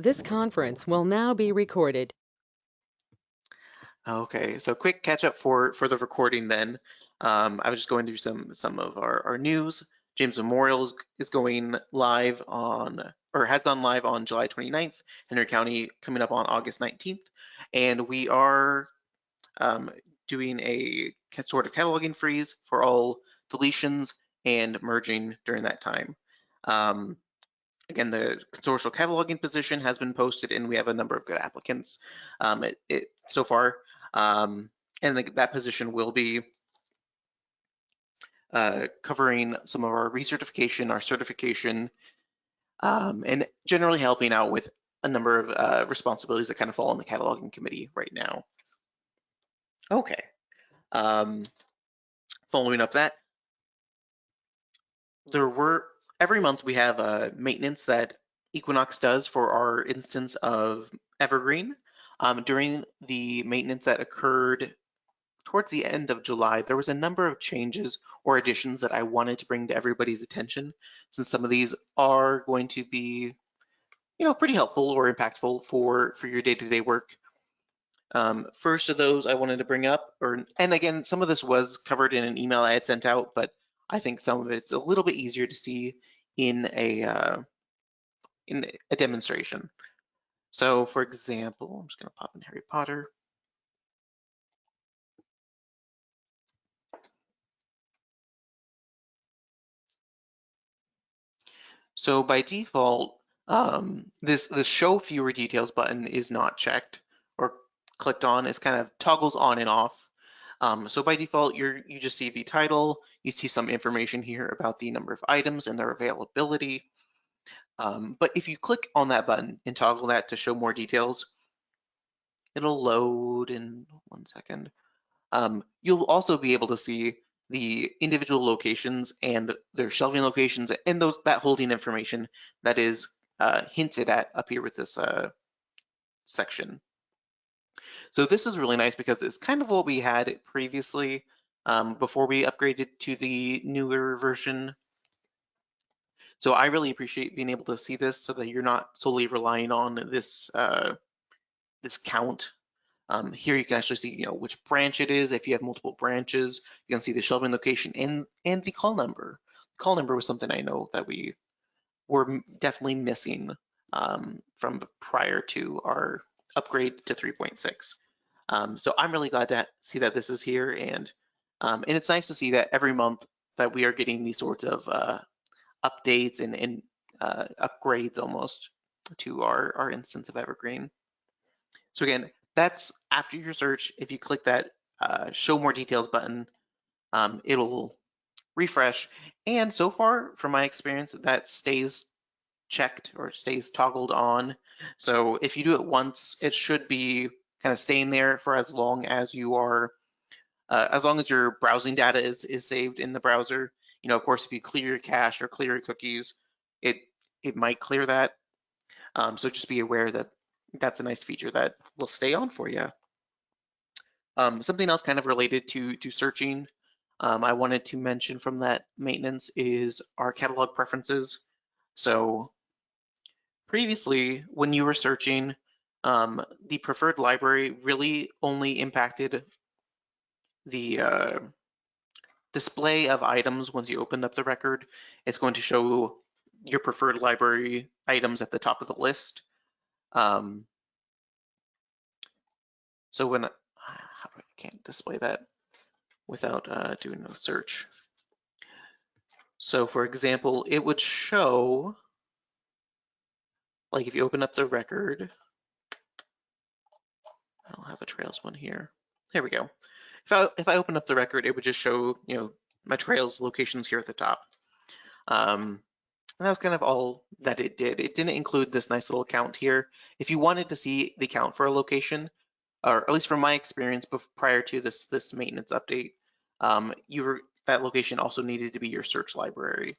This conference will now be recorded. Okay, so quick catch up for the recording then. I was just going through some of our news. James Memorial is going live on, or has gone live on July 29th, Henry County coming up on August 19th, and we are doing a sort of cataloging freeze for all deletions and merging during that time. Again, the consortial cataloging position has been posted, and we have a number of good applicants so far. And that position will be covering some of our recertification, our certification, and generally helping out with a number of responsibilities that kind of fall on the cataloging committee right now. Okay. Following up that, every month we have maintenance that Equinox does for our instance of Evergreen. During the maintenance that occurred towards the end of July, there was a number of changes or additions that I wanted to bring to everybody's attention, since some of these are going to be, pretty helpful or impactful for your day-to-day work. First of those I wanted to bring up, and again, some of this was covered in an email I had sent out, but I think some of it's a little bit easier to see in a demonstration. So, for example, I'm just going to pop in Harry Potter. So by default, this the show fewer details button is not checked or clicked on. It's kind of toggles on and off. So by default, you just see the title. You see some information here about the number of items and their availability. But if you click on that button and toggle that to show more details, it'll load in 1 second. You'll also be able to see the individual locations and their shelving locations and that holding information that is hinted at up here with this section. So this is really nice because it's kind of what we had previously before we upgraded to the newer version. So I really appreciate being able to see this so that you're not solely relying on this this count. Here you can actually see, which branch it is. If you have multiple branches, you can see the shelving location and the call number. The call number was something I know that we were definitely missing from prior to our upgrade to 3.6. So I'm really glad to see that this is here, and it's nice to see that every month that we are getting these sorts of updates and upgrades almost to our instance of Evergreen. So again, that's after your search. If you click that show more details button, it'll refresh. And so far, from my experience, that stays checked or stays toggled on. So if you do it once, it should be kind of staying there for as long as you are, as long as your browsing data is saved in the browser. Of course, if you clear your cache or clear your cookies, it might clear that. So just be aware that that's a nice feature that will stay on for you. Something else kind of related to searching I wanted to mention from that maintenance is our catalog preferences. So previously, when you were searching, the preferred library really only impacted the display of items once you opened up the record. It's going to show your preferred library items at the top of the list. So when I can't display that without doing a search. So for example, it would show, like if you open up the record, I don't have a Trails one here. Here we go. If I open up the record, it would just show, my Trails locations here at the top. And that was kind of all that it did. It didn't include this nice little count here. If you wanted to see the count for a location, or at least from my experience prior to this maintenance update, that location also needed to be your search library.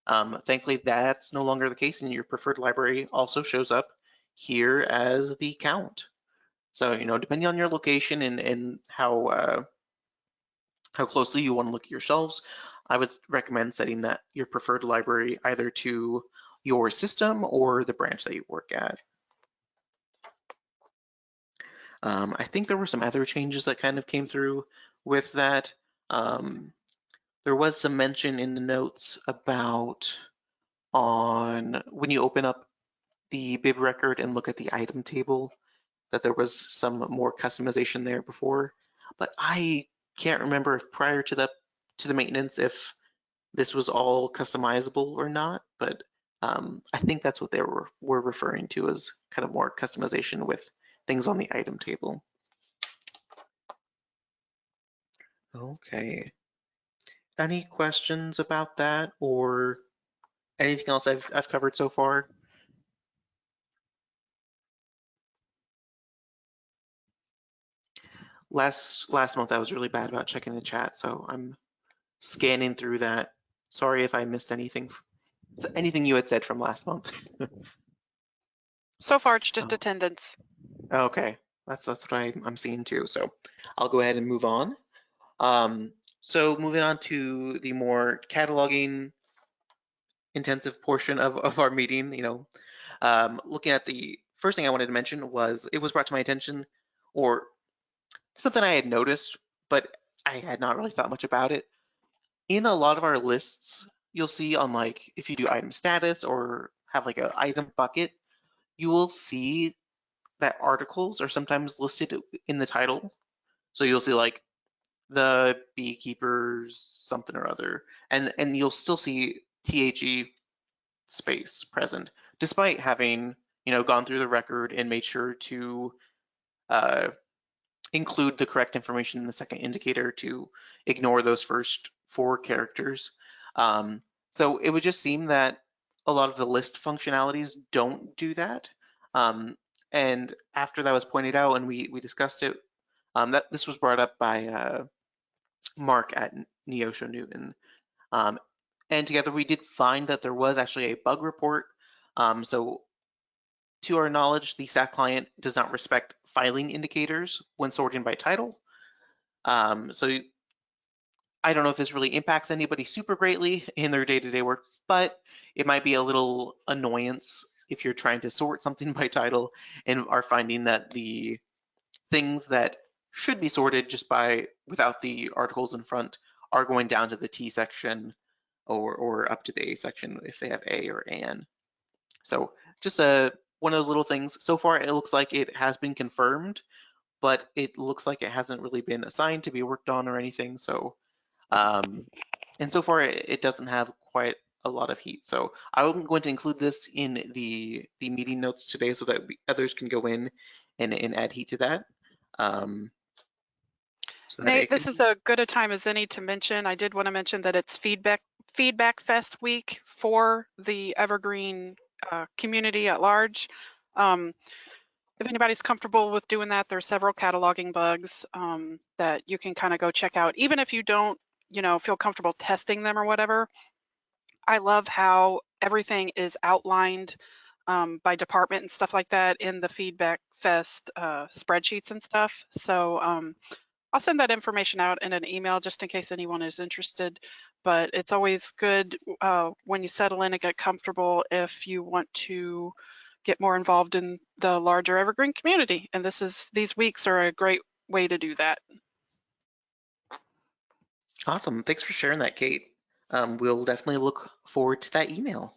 Thankfully, that's no longer the case, and your preferred library also shows up here as the count. So, depending on your location and how closely you want to look at your shelves, I would recommend setting that your preferred library either to your system or the branch that you work at. I think there were some other changes that kind of came through with that. There was some mention in the notes about on when you open up the bib record and look at the item table that there was some more customization there before, but I can't remember if prior to the maintenance if this was all customizable or not, but I think that's what they were referring to as kind of more customization with things on the item table. Okay. Any questions about that or anything else I've covered so far? Last month I was really bad about checking the chat, so I'm scanning through that. Sorry if I missed anything you had said from last month. So far, it's just Oh, attendance. okay, that's what I'm seeing too. So I'll go ahead and move on. So moving on to the more cataloging intensive portion of our meeting, looking at the first thing I wanted to mention was it was brought to my attention, or something I had noticed, but I had not really thought much about it. In a lot of our lists, you'll see on like if you do item status or have like an item bucket, you will see that articles are sometimes listed in the title. So you'll see like the beekeepers something or other, and you'll still see THE space present, despite having gone through the record and made sure to uh, include the correct information in the second indicator to ignore those first four characters. So it would just seem that a lot of the list functionalities don't do that. And after that was pointed out and we discussed it, that this was brought up by Mark at Neosho Newton. Um, and together we did find that there was actually a bug report. So to our knowledge, the staff client does not respect filing indicators when sorting by title. So I don't know if this really impacts anybody super greatly in their day-to-day work, but it might be a little annoyance if you're trying to sort something by title and are finding that the things that should be sorted just by without the articles in front are going down to the T section or up to the A section if they have A or AN. So just one of those little things. So far, it looks like it has been confirmed, but it looks like it hasn't really been assigned to be worked on or anything. So, and so far, it doesn't have quite a lot of heat. So I'm going to include this in the meeting notes today so that others can go in and add heat to that. So that Nate, this is a good a time as any to mention. I did want to mention that it's Feedback Fest week for the Evergreen community at large. If anybody's comfortable with doing that, there's several cataloging bugs that you can kind of go check out, even if you don't, feel comfortable testing them or whatever. I love how everything is outlined by department and stuff like that in the Feedback Fest spreadsheets and stuff. So I'll send that information out in an email just in case anyone is interested. But it's always good when you settle in and get comfortable if you want to get more involved in the larger Evergreen community. And these weeks are a great way to do that. Awesome. Thanks for sharing that, Kate. We'll definitely look forward to that email.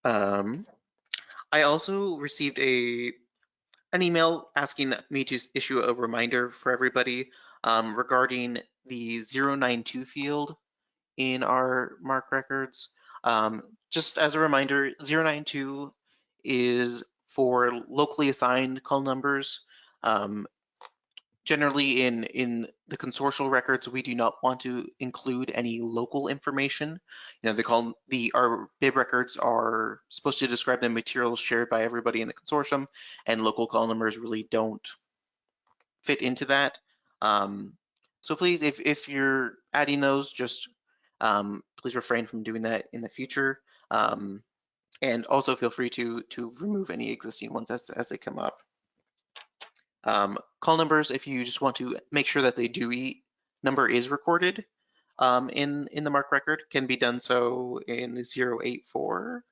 I also received an email asking me to issue a reminder for everybody regarding the 092 field in our MARC records. Just as a reminder, 092 is for locally assigned call numbers. Generally in the consortial records, we do not want to include any local information. Our bib records are supposed to describe the materials shared by everybody in the consortium, and local call numbers really don't fit into that. So please, if you're adding those, just please refrain from doing that in the future. And also feel free to remove any existing ones as they come up. Call numbers, if you just want to make sure that the Dewey number is recorded in the MARC record, can be done so in 084.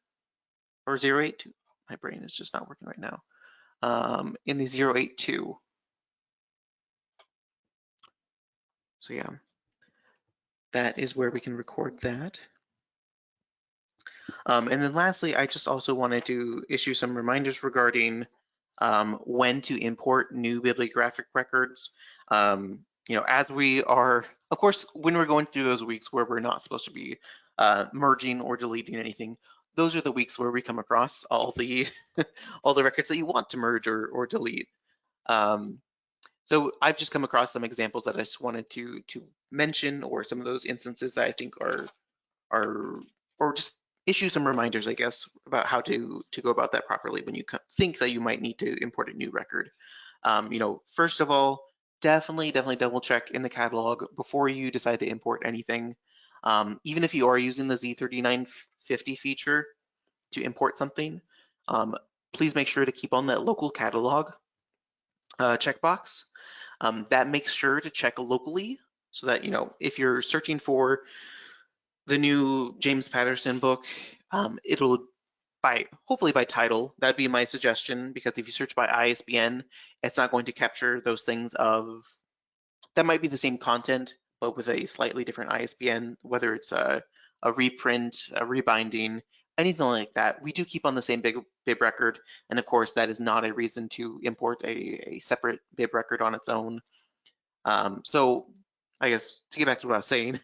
or 082. My brain is just not working right now. In the 082. So yeah, that is where we can record that. And then lastly, I just also wanted to issue some reminders regarding when to import new bibliographic records. As we are, of course, when we're going through those weeks where we're not supposed to be merging or deleting anything, those are the weeks where we come across all the all the records that you want to merge or delete. So I've just come across some examples that I just wanted to mention, or some of those instances that I think are or just issue some reminders, I guess, about how to go about that properly when you think that you might need to import a new record. First of all, definitely double check in the catalog before you decide to import anything. Even if you are using the Z3950 feature to import something, please make sure to keep on that local catalog checkbox. That makes sure to check locally so that, if you're searching for the new James Patterson book, it'll hopefully by title. That'd be my suggestion, because if you search by ISBN, it's not going to capture those things that might be the same content, but with a slightly different ISBN, whether it's a reprint, a rebinding, anything like that. We do keep on the same bib record, and of course that is not a reason to import a separate bib record on its own. So I guess to get back to what I was saying,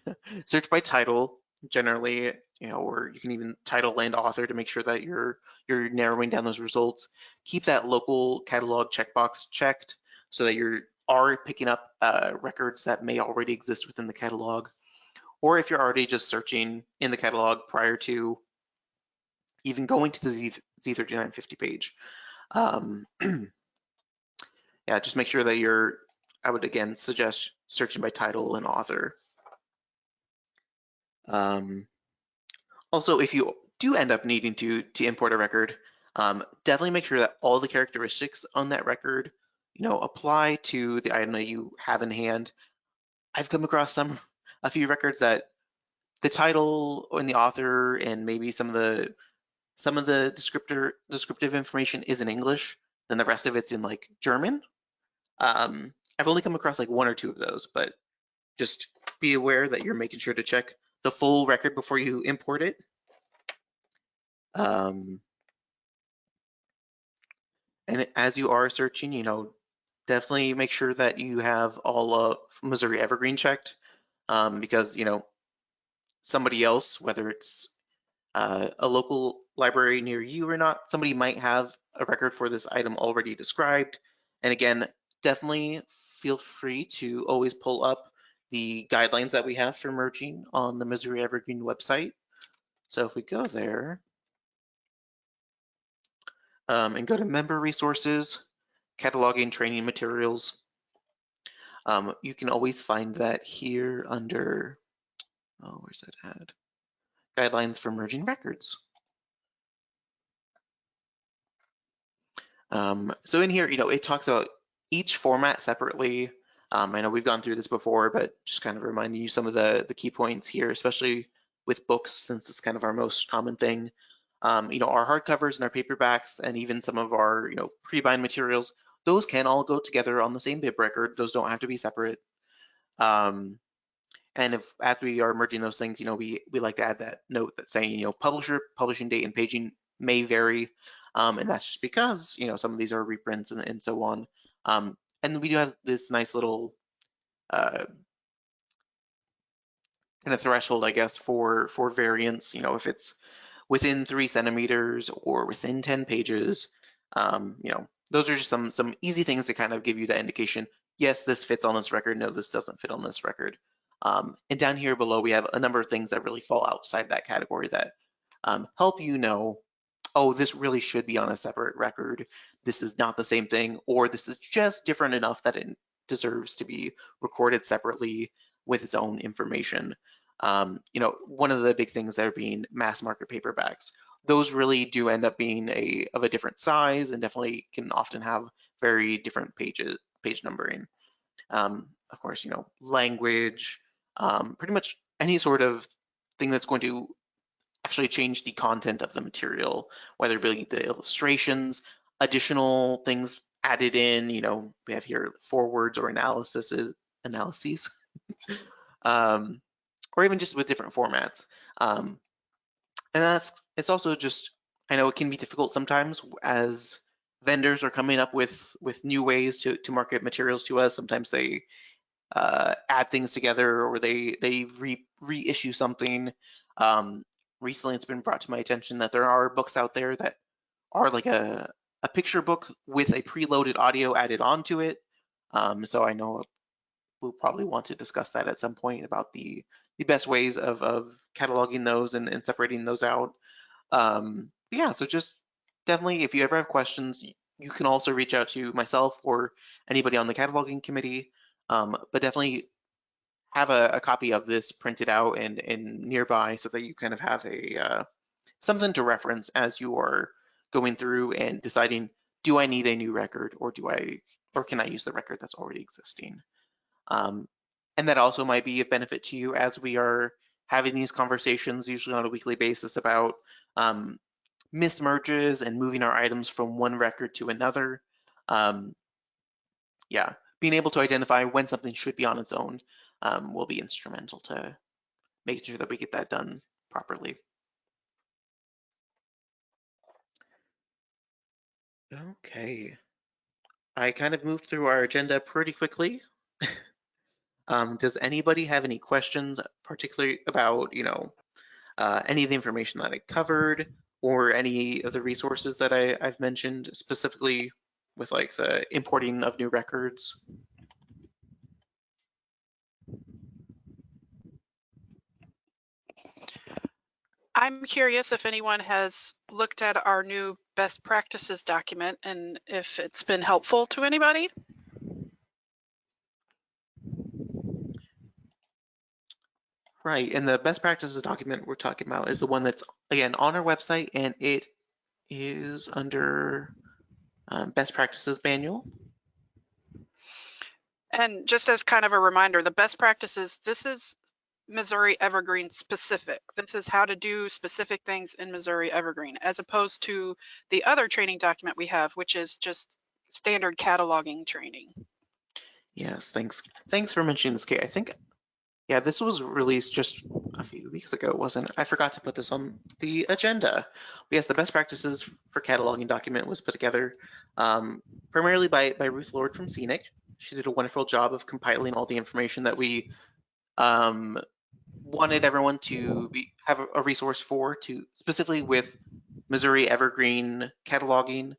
search by title generally, or you can even title and author to make sure that you're narrowing down those results. Keep that local catalog checkbox checked so that you are picking up records that may already exist within the catalog. Or if you're already just searching in the catalog prior to even going to the Z3950 page, yeah, just make sure that I would again suggest searching by title and author. Also, if you do end up needing to import a record, definitely make sure that all the characteristics on that record, apply to the item that you have in hand. I've come across a few records that the title and the author and maybe some of the descriptive information is in English, then the rest of it's in like German. I've only come across like one or two of those, but just be aware that you're making sure to check the full record before you import it. And as you are searching, definitely make sure that you have all of Missouri Evergreen checked, because, somebody else, whether it's a local library near you or not, somebody might have a record for this item already described. And again, definitely feel free to always pull up the guidelines that we have for merging on the Missouri Evergreen website. So if we go there and go to member resources, cataloging training materials, you can always find that here under, where's that at? Guidelines for merging records. So in here, it talks about each format separately. I know we've gone through this before, but just kind of reminding you some of the key points here, especially with books, since it's kind of our most common thing. Our hardcovers and our paperbacks, and even some of our, pre-bind materials, those can all go together on the same bib record. Those don't have to be separate. And if as we are merging those things, we like to add that note that's saying, publisher, publishing date, and paging may vary. And that's just because, some of these are reprints and so on. And we do have this nice little kind of threshold, I guess, for variance, if it's within 3 centimeters or within 10 pages. Those are just some easy things to kind of give you that indication. Yes, this fits on this record. No, this doesn't fit on this record. And down here below, we have a number of things that really fall outside that category that help you know, oh, this really should be on a separate record. This is not the same thing, or this is just different enough that it deserves to be recorded separately with its own information. One of the big things there being mass market paperbacks. Those really do end up being of a different size and definitely can often have very different page numbering. Of course, language, pretty much any sort of thing that's going to actually change the content of the material, whether it be the illustrations, additional things added in. We have here forwards or analyses, or even just with different formats. And it's also just, I know it can be difficult sometimes as vendors are coming up with new ways to market materials to us. Sometimes they add things together, or they reissue something. Recently, it's been brought to my attention that there are books out there that are like a picture book with a preloaded audio added onto it. So I know we'll probably want to discuss that at some point about the best ways of cataloging those and separating those out. Yeah, so just definitely, if you ever have questions, you can also reach out to myself or anybody on the cataloging committee. But definitely have a copy of this printed out and nearby so that you kind of have a something to reference as you are going through and deciding, do I need a new record, or can I use the record that's already existing? And that also might be of benefit to you as we are having these conversations, usually on a weekly basis, about mismerges and moving our items from one record to another. Yeah, being able to identify when something should be on its own will be instrumental to making sure that we get that done properly. Okay. I kind of moved through our agenda pretty quickly. Does anybody have any questions, particularly about, any of the information that I covered, or any of the resources that I've mentioned, specifically with like the importing of new records? I'm curious if anyone has looked at our new best practices document and if it's been helpful to anybody. Right, and the best practices document we're talking about is the one that's, again, on our website, and it is under best practices manual. And just as kind of a reminder, the best practices, this is Missouri Evergreen specific. This is how to do specific things in Missouri Evergreen, as opposed to the other training document we have, which is just standard cataloging training. Yes, thanks. Thanks for mentioning this, Kate. I think, yeah, this was released just a few weeks ago, wasn't it? I forgot to put this on the agenda. But yes, the best practices for cataloging document was put together primarily by Ruth Lord from Scenic. She did a wonderful job of compiling all the information that we wanted everyone to have a resource for, to specifically with Missouri Evergreen cataloging.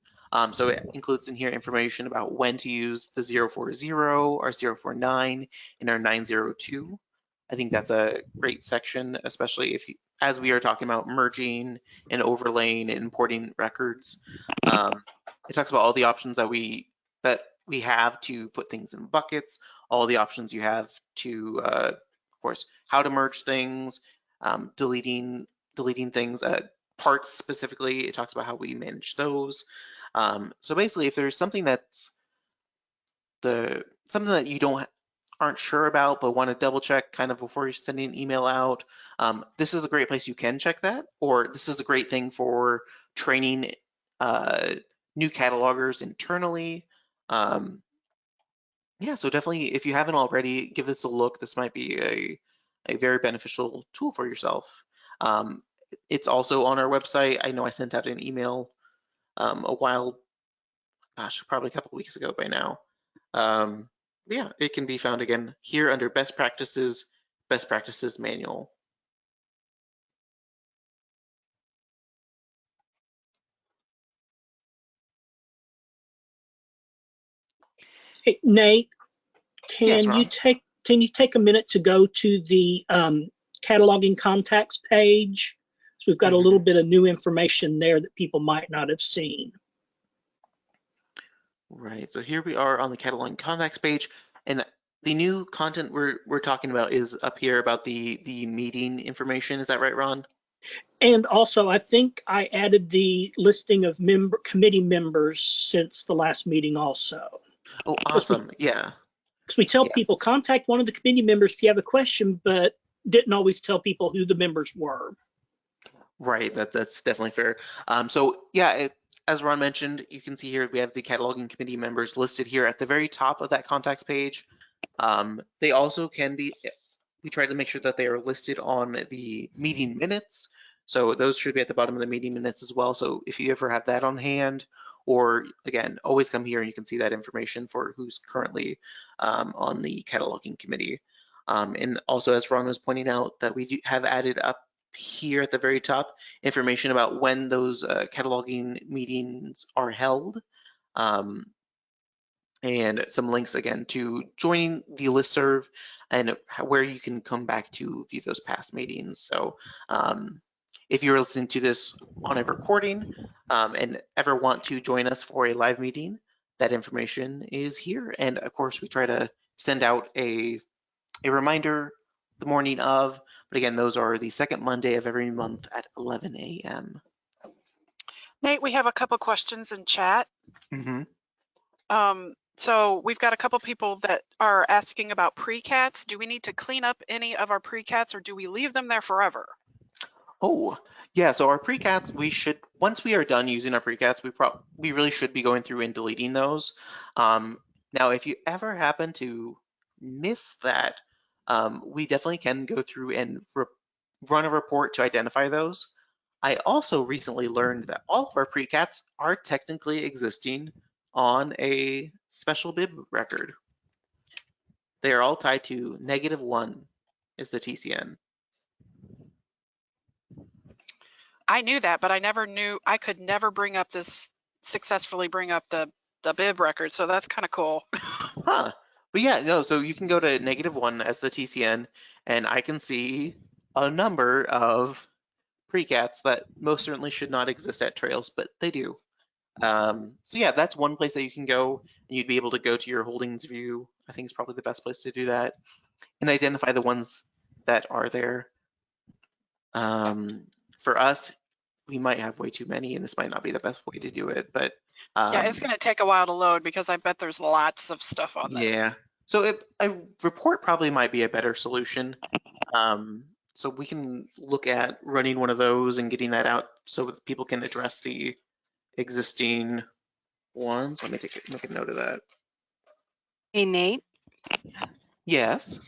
So it includes in here information about when to use the 040, our 049, and our 902. I think that's a great section, especially as we are talking about merging and overlaying and importing records. It talks about all the options that we have to put things in buckets, all the options you have to, of course, how to merge things, deleting things, parts specifically. It talks about how we manage those. So basically, if there's something that's something that you aren't sure about but want to double check kind of before you're sending an email out, this is a great place you can check that. Or this is a great thing for training new catalogers internally. Yeah, so definitely, if you haven't already, give this a look. This might be a very beneficial tool for yourself. It's also on our website. I know I sent out an email a while, gosh, probably a couple weeks ago by now. Yeah, it can be found again here under best practices manual. Hey, Nate, Yes, can you Ron. take a minute to go to the cataloging contacts page? So we've got a little bit of new information there that people might not have seen. Right, so here we are on the cataloging contacts page, and the new content we're talking about is up here about the meeting information. Is that right, Ron? And also, I think I added the listing of committee members since the last meeting also. Oh, awesome. Yeah. Because we tell Yes. people, contact one of the committee members if you have a question, but didn't always tell people who the members were. Right, that's definitely fair. So yeah, as Ron mentioned, you can see here we have the cataloging committee members listed here at the very top of that contacts page. They also can be, we try to make sure that they are listed on the meeting minutes. So those should be at the bottom of the meeting minutes as well. So if you ever have that on hand, or again, always come here and you can see that information for who's currently on the cataloging committee. And also, as Ron was pointing out, that we have added up here at the very top information about when those cataloging meetings are held. And some links again to joining the listserv and where you can come back to view those past meetings. So if you're listening to this on a recording and ever want to join us for a live meeting, that information is here. And of course, we try to send out a reminder the morning of, but again, those are the second Monday of every month at 11 a.m. Nate, we have a couple questions in chat. Mm-hmm. So we've got a couple people that are asking about pre-cats. Do we need to clean up any of our pre-cats or do we leave them there forever? Oh, yeah, so our precats, we should, once we are done using our precats, we really should be going through and deleting those. Now, if you ever happen to miss that, we definitely can go through and run a report to identify those. I also recently learned that all of our precats are technically existing on a special bib record. They are all tied to -1 is the TCN. I knew that, but I never knew, I could never successfully bring up the bib record. So that's kind of cool. Huh. But yeah, no, so you can go to -1 as the TCN, and I can see a number of precats that most certainly should not exist at Trails, but they do. So yeah, that's one place that you can go, and you'd be able to go to your holdings view. I think is probably the best place to do that, and identify the ones that are there. For us, we might have way too many, and this might not be the best way to do it, but Yeah, it's going to take a while to load because I bet there's lots of stuff on this. yeah. So a report probably might be a better solution. So we can look at running one of those and getting that out so that people can address the existing ones. Let me make a note of that. Hey, Nate, Yes.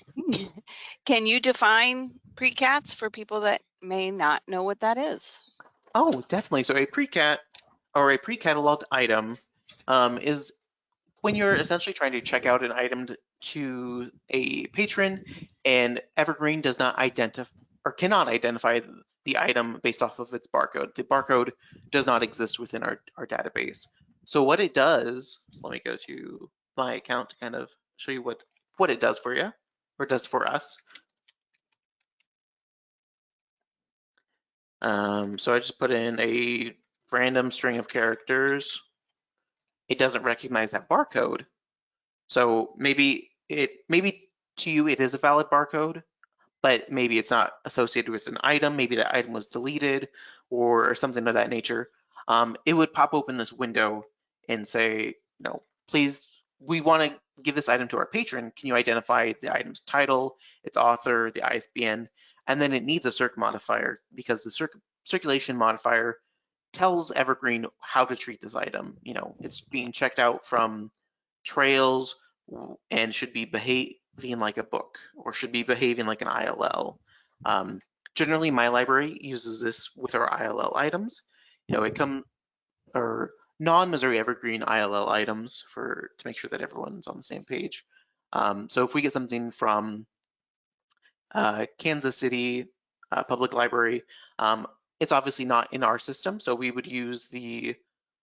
can you define precats for people that may not know what that is? Oh, definitely. So a precat or a pre-cataloged item is when you're essentially trying to check out an item to a patron and Evergreen does not identify or cannot identify the item based off of its barcode. The barcode does not exist within our database. So what it does, so let me go to my account to kind of show you what it does for you, or does for us. So I just put in a random string of characters. It doesn't recognize that barcode. So maybe to you it is a valid barcode, but maybe it's not associated with an item. Maybe that item was deleted or something of that nature. It would pop open this window and say, no, please, we want to give this item to our patron. Can you identify the item's title, its author, the ISBN? And then it needs a circ modifier because the circulation modifier tells Evergreen how to treat this item. You know, it's being checked out from Trails and should be behaving like a book or should be behaving like an ILL. Generally, my library uses this with our ILL items. You know, or non-Missouri Evergreen ILL items to make sure that everyone's on the same page. So if we get something from Kansas City Public Library, it's obviously not in our system, so we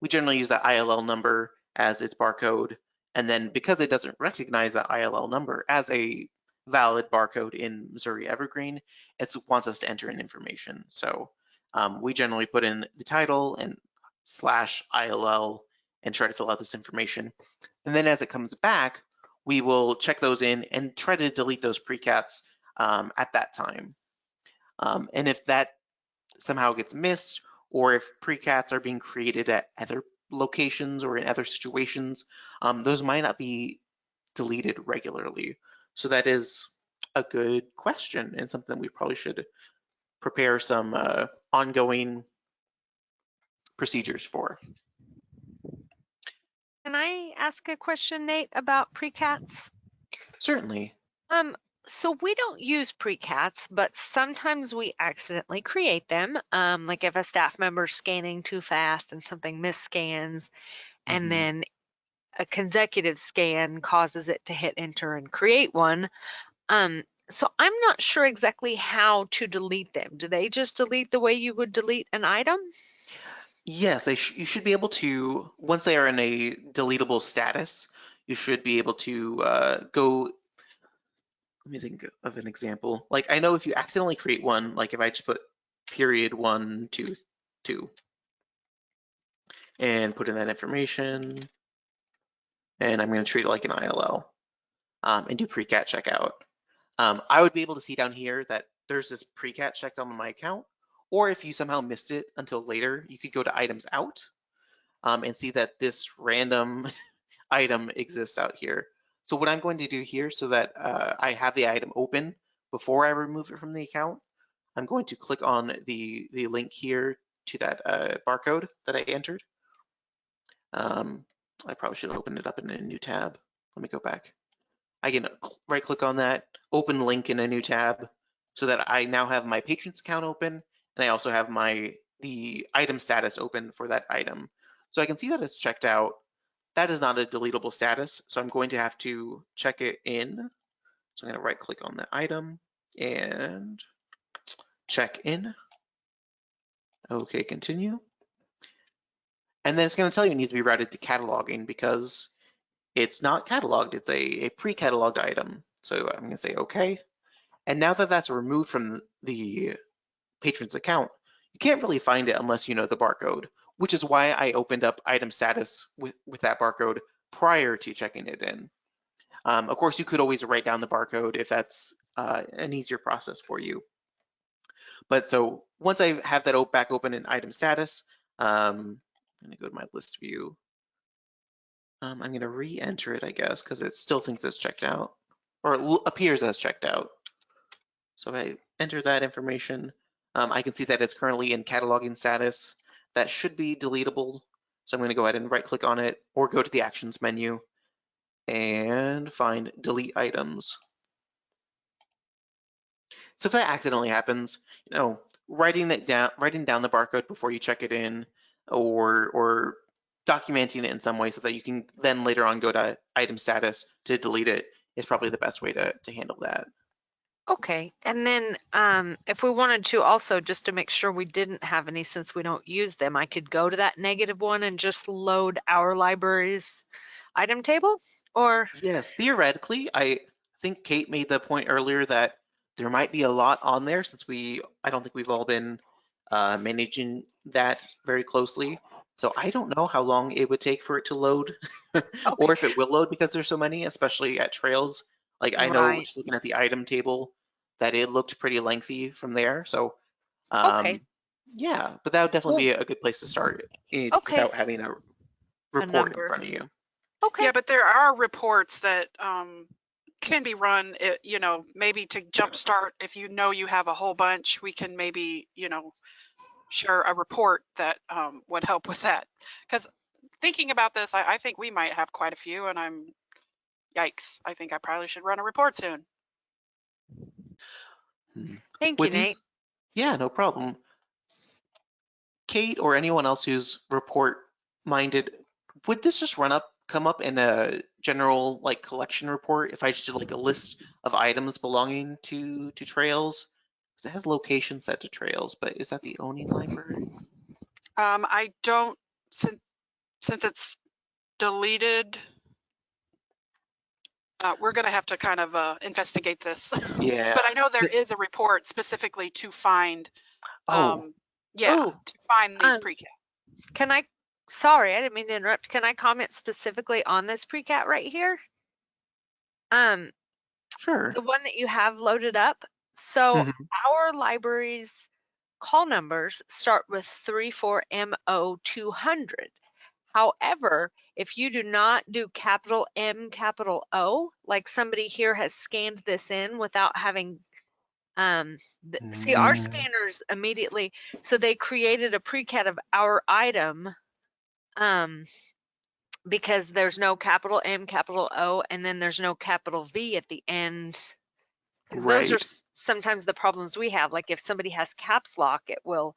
generally use that ILL number as its barcode, and then because it doesn't recognize that ILL number as a valid barcode in Missouri Evergreen, it wants us to enter in information. So we generally put in the title and /ILL and try to fill out this information. And then as it comes back, we will check those in and try to delete those precats at that time. And if that somehow gets missed, or if precats are being created at other locations or in other situations, those might not be deleted regularly. So that is a good question and something we probably should prepare some ongoing procedures for. Can I ask a question, Nate, about precats? Certainly. So we don't use precats, but sometimes we accidentally create them. Like if a staff member's scanning too fast and something misscans, and then a consecutive scan causes it to hit enter and create one. So I'm not sure exactly how to delete them. Do they just delete the way you would delete an item? Yes, you should be able to, once they are in a deletable status, you should be able to go, let me think of an example. Like I know if you accidentally create one, like if I just put period 1, 2, 2 and put in that information, and I'm going to treat it like an ILL and do precat checkout. I would be able to see down here that there's this precat checked on my account, or if you somehow missed it until later, you could go to items out and see that this random item exists out here. So what I'm going to do here so that I have the item open before I remove it from the account, I'm going to click on the link here to that barcode that I entered. I probably should have opened it up in a new tab. Let me go back. I can right click on that, open link in a new tab so that I now have my patrons account open, and I also have the item status open for that item. So I can see that it's checked out. That is not a deletable status, so I'm going to have to check it in. So I'm going to right click on the item and check in. Okay, continue. And then it's going to tell you it needs to be routed to cataloging because it's not cataloged, it's a pre-cataloged item. So I'm going to say okay. And now that that's removed from the patron's account, you can't really find it unless you know the barcode, which is why I opened up item status with that barcode prior to checking it in. Of course, you could always write down the barcode if that's an easier process for you. But so once I have that back open in item status, I'm going to go to my list view. I'm going to re-enter it, I guess, because it still thinks it's checked out, or it appears as checked out. So if I enter that information, I can see that it's currently in cataloging status. That should be deletable. So I'm going to go ahead and right click on it or go to the actions menu and find delete items. So if that accidentally happens, writing down the barcode before you check it in, or documenting it in some way so that you can then later on go to item status to delete it is probably the best way to handle that. Okay, and then if we wanted to also, just to make sure we didn't have any since we don't use them, I could go to that -1 and just load our library's item table, or? Yes, theoretically, I think Kate made the point earlier that there might be a lot on there since I don't think we've all been managing that very closely. So I don't know how long it would take for it to load or if it will load because there's so many, especially at trails. Like I know Right. just looking at the item table that it looked pretty lengthy from there. So Okay. yeah, but that would definitely be a good place to start without having a report in number. front of you. Okay. Yeah, but there are reports that can be run, maybe to jumpstart. If you know you have a whole bunch, we can maybe, share a report that would help with that. Because thinking about this, I think we might have quite a few, and yikes, I think I probably should run a report soon. Thank you, Nate. Yeah, no problem. Kate or anyone else who's report minded, would this just come up in a general like collection report if I just did like a list of items belonging to trails? Because it has location set to trails, but is that the owning library? I don't, since it's deleted, we're going to have to kind of investigate this. Yeah. But I know there is a report specifically to find, Oh. to find these precats. Sorry, I didn't mean to interrupt. Can I comment specifically on this precat right here? Sure. The one that you have loaded up. So our library's call numbers start with 34MO200. However, if you do not do capital M, capital O, like somebody here has scanned this in without having See, our scanners immediately, so they created a precat of our item because there's no capital M, capital O, and then there's no capital V at the end. Because those are sometimes the problems we have. Like if somebody has caps lock, it will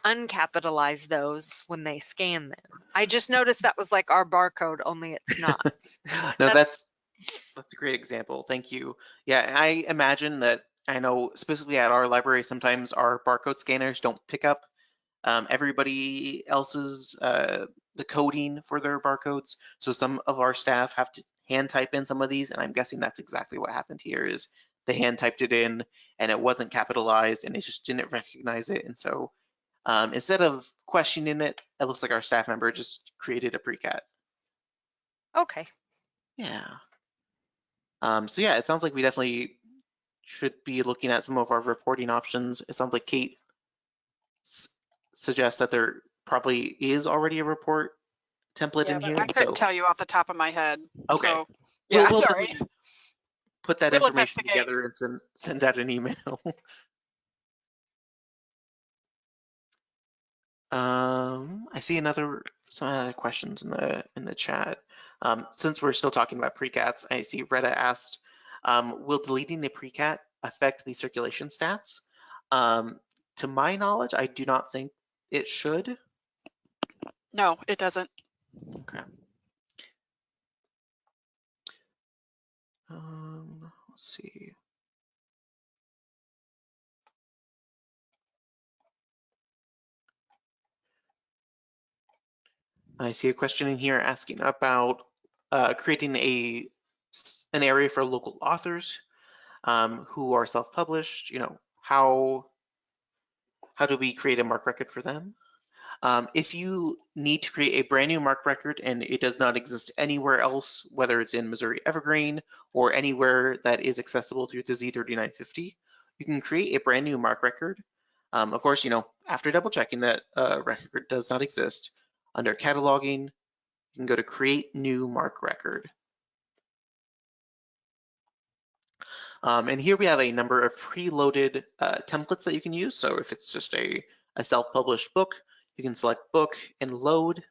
uncapitalize those when they scan them. I just noticed that was like our barcode, only it's not. No, that's a great example. Thank you. Yeah, I imagine that, I know specifically at our library, sometimes our barcode scanners don't pick up everybody else's the coding for their barcodes. So some of our staff have to hand type in some of these, and I'm guessing that's exactly what happened here. Is they hand typed it in and it wasn't capitalized and it just didn't recognize it. And so instead of questioning it, it looks like our staff member just created a precat. Okay. Yeah. So yeah, it sounds like we definitely should be looking at some of our reporting options. It sounds like Kate suggests that there probably is already a report template Yeah, in but here. I couldn't tell you off the top of my head. Okay. So, yeah, we'll sorry. definitely put that We'll information investigate. together and send out an email. I see some other questions in the chat. Since we're still talking about precats, I see Retta asked, will deleting the precat affect the circulation stats? To my knowledge, I do not think it should. No, it doesn't. Okay. Let's see. I see a question in here asking about creating an area for local authors who are self-published. You know, how do we create a MARC record for them? If you need to create a brand new MARC record and it does not exist anywhere else, whether it's in Missouri Evergreen or anywhere that is accessible through the Z3950, you can create a brand new MARC record. Of course, you know, after double checking that record does not exist, under cataloging, you can go to create new MARC record. And here we have a number of preloaded templates that you can use. So if it's just a self-published book, you can select book and load,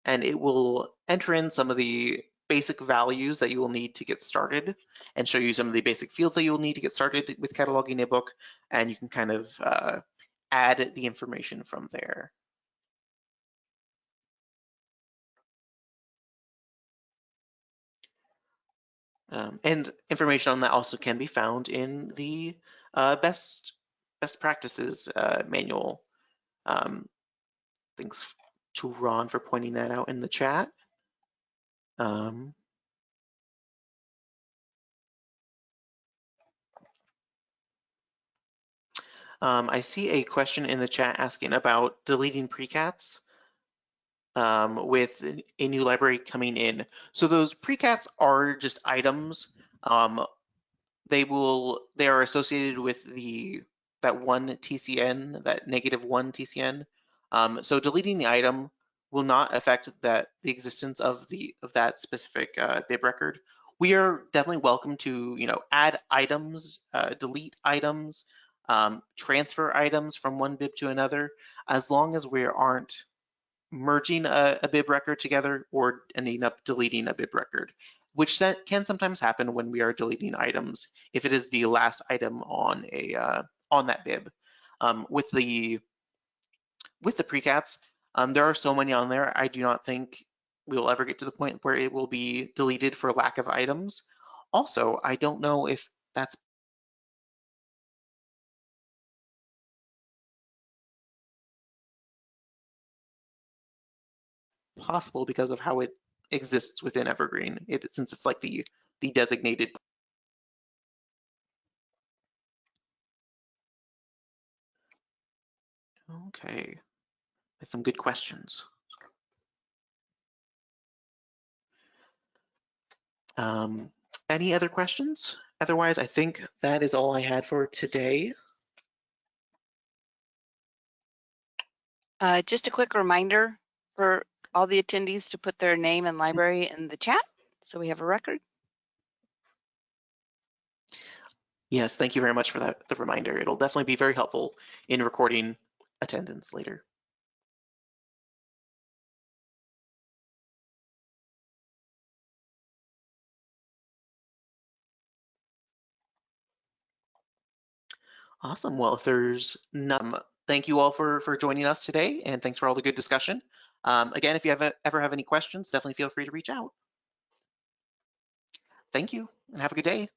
and it will enter in some of the basic values that you will need to get started and show you some of the basic fields that you will need to get started with cataloging a book. And you can kind of add the information from there. And information on that also can be found in the best practices manual. Thanks to Ron for pointing that out in the chat. I see a question in the chat asking about deleting precats with a new library coming in. So those precats are just items. They are associated with that one TCN, that -1 TCN. So deleting the item will not affect the existence of that specific bib record. We are definitely welcome to, you know, add items, delete items, transfer items from one bib to another, as long as we aren't merging a bib record together or ending up deleting a bib record, which can sometimes happen when we are deleting items if it is the last item on that bib. With the precats, there are so many on there, I do not think we will ever get to the point where it will be deleted for lack of items. Also, I don't know if that's possible because of how it exists within Evergreen, since it's like the designated. Okay, that's some good questions. Any other questions? Otherwise, I think that is all I had for today. Just a quick reminder for all the attendees to put their name and library in the chat so we have a record. Yes, thank you very much for the reminder. It'll definitely be very helpful in recording attendance later. Awesome. Well, if there's none, thank you all for joining us today, and thanks for all the good discussion. Again, if you ever have any questions, definitely feel free to reach out. Thank you, and have a good day.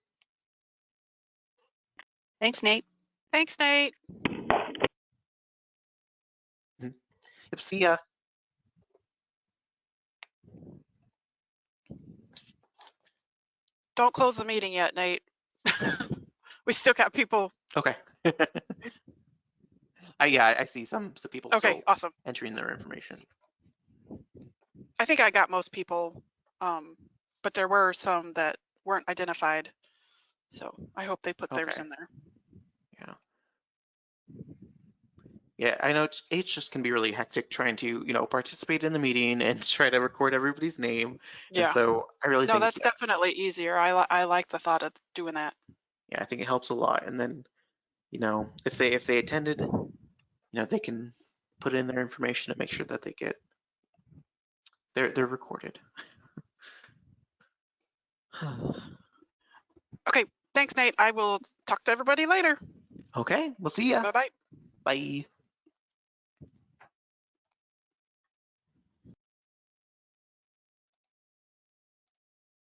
Thanks, Nate. Thanks, Nate. Yep, see ya. Don't close the meeting yet, Nate. We still got people. Okay. Yeah, I see some people Okay, still awesome. entering their information. I think I got most people, but there were some that weren't identified. So I hope they put theirs Okay. in there. Yeah. Yeah, I know it just can be really hectic trying to, participate in the meeting and try to record everybody's name. Yeah. And so I really No, think, that's definitely easier. I like the thought of doing that. yeah, I think it helps a lot. And then, if they attended, they can put in their information to make sure that they get they're recorded. Okay, thanks, Nate. I will talk to everybody later. Okay, we'll see ya. Bye-bye. Bye.